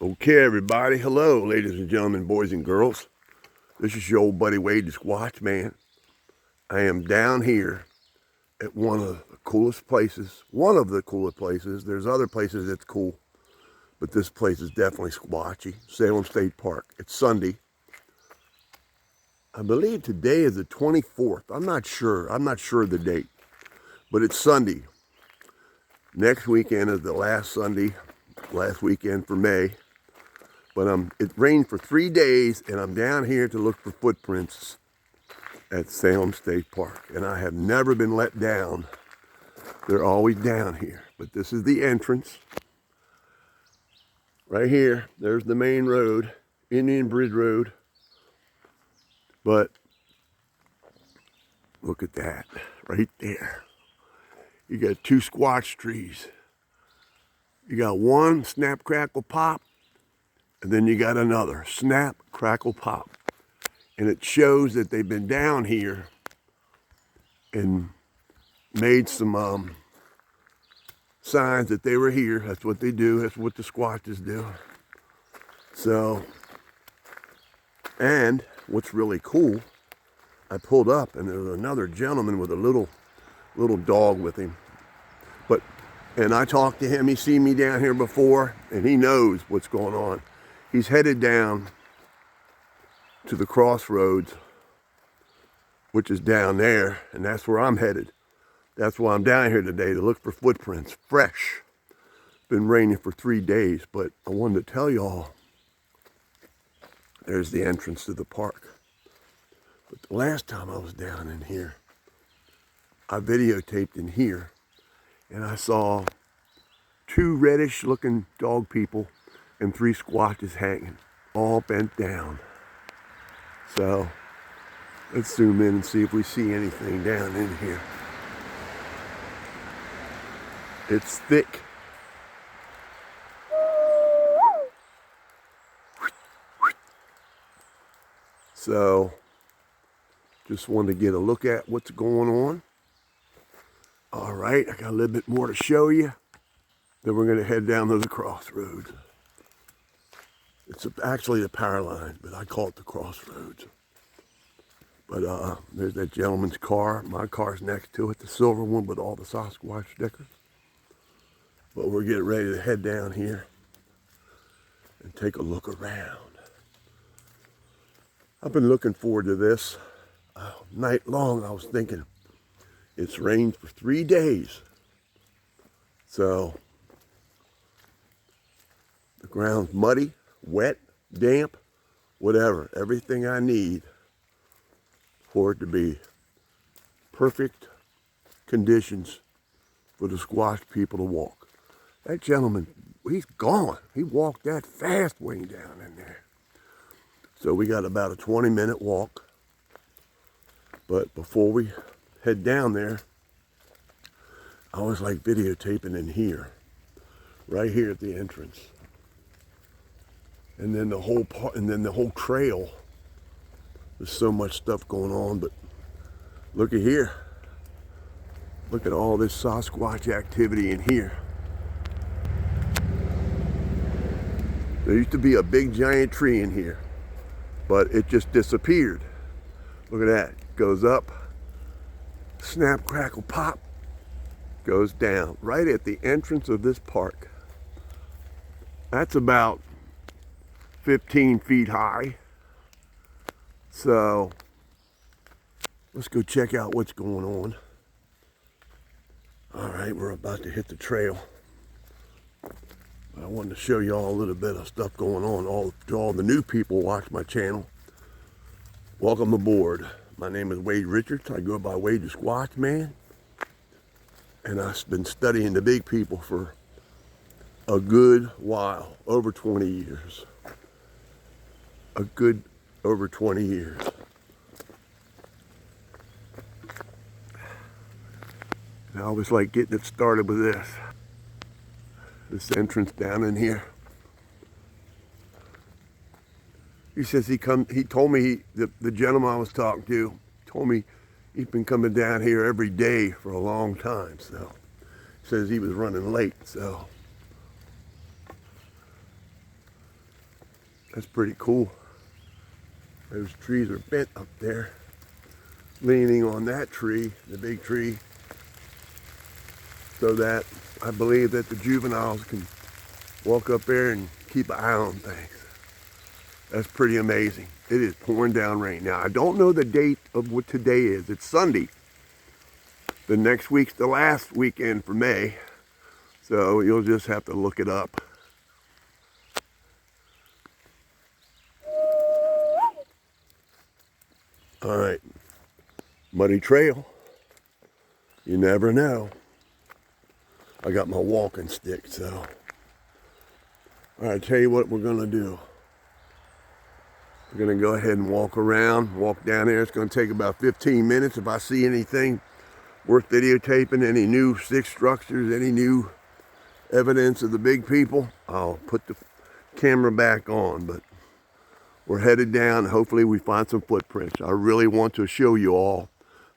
Okay, everybody. Hello, ladies and gentlemen, boys and girls. This is your old buddy Wade the Squatch Man. I am down here at one of the coolest places. One of the coolest places. There's other places that's cool, but this place is definitely squatchy. Salem State Park. It's Sunday. I believe today is the 24th. I'm not sure. I'm not sure of the date, but it's Sunday. Next weekend is the last Sunday, last weekend for May. But it rained for 3 days, and I'm down here to look for footprints at Salem State Park. And I have never been let down. They're always down here. But this is the entrance. Right here, there's the main road, Indian Bridge Road. But look at that, right there. You got two squash trees. You got one snap, crackle, pop. And then you got another, snap, crackle, pop. And it shows that they've been down here and made some signs that they were here. That's what they do. That's what the Squatches do. So, and what's really cool, I pulled up and there was another gentleman with a little dog with him. And I talked to him. He's seen me down here before, and he knows what's going on. He's headed down to the crossroads, which is down there, and that's where I'm headed. That's why I'm down here today, to look for footprints, fresh. It's been raining for 3 days, but I wanted to tell y'all, there's the entrance to the park. But the last time I was down in here, I videotaped in here, and I saw 2 reddish looking dog people and 3 squatches hanging, all bent down. So let's zoom in and see if we see anything down in here. It's thick. So just wanted to get a look at what's going on. All right, I got a little bit more to show you. Then we're going to head down to the crossroads. It's actually the power line, but I call it the crossroads. But there's that gentleman's car. My car's next to it, the silver one with all the Sasquatch stickers. But we're getting ready to head down here and take a look around. I've been looking forward to this. Night long, I was thinking, it's rained for 3 days. So the ground's muddy, wet, damp, whatever. Everything I need for it to be perfect conditions for the squash people to walk. That gentleman, he's gone. He walked that fast way down in there. So we got about a 20-minute walk. But before we head down there, I always like videotaping in here, right here at the entrance. And then the whole trail. There's so much stuff going on, but look at here. Look at all this Sasquatch activity in here. There used to be a big giant tree in here, but it just disappeared. Look at that. Goes up, snap, crackle, pop, goes down right at the entrance of this park. That's about 15 feet high. So let's go check out what's going on. All right, we're about to hit the trail. I wanted to show you all a little bit of stuff going on. All the new people watch my channel. Welcome aboard. My name is Wade Richards. I go by Wade the Squatch Man. And I've been studying the big people for a good while, over 20 years. A good over 20 years. And I always like getting it started with this entrance down in here. He says he told me, the gentleman I was talking to told me he's been coming down here every day for a long time. So he says he was running late. So That's pretty cool. Those trees are bent up there, leaning on that tree, the big tree, so that I believe that the juveniles can walk up there and keep an eye on things. That's pretty amazing. It is pouring down rain. Now, I don't know the date of what today is. It's Sunday. The next week's the last weekend for May, so you'll just have to look it up. All right, muddy trail. You never know. I got my walking stick, so. All right, tell you what we're gonna do. We're gonna go ahead and walk around, walk down there. It's gonna take about 15 minutes. If I see anything worth videotaping, any new stick structures, any new evidence of the big people, I'll put the camera back on, but we're headed down. Hopefully we find some footprints. I really want to show you all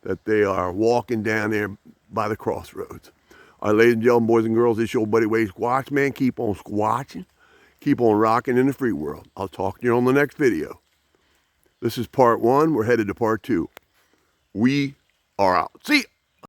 that they are walking down there by the crossroads. All right, ladies and gentlemen, boys and girls, it's your buddy Wade Squatch, man. Keep on squatching. Keep on rocking in the free world. I'll talk to you on the next video. This is part 1. We're headed to part 2. We are out. See ya.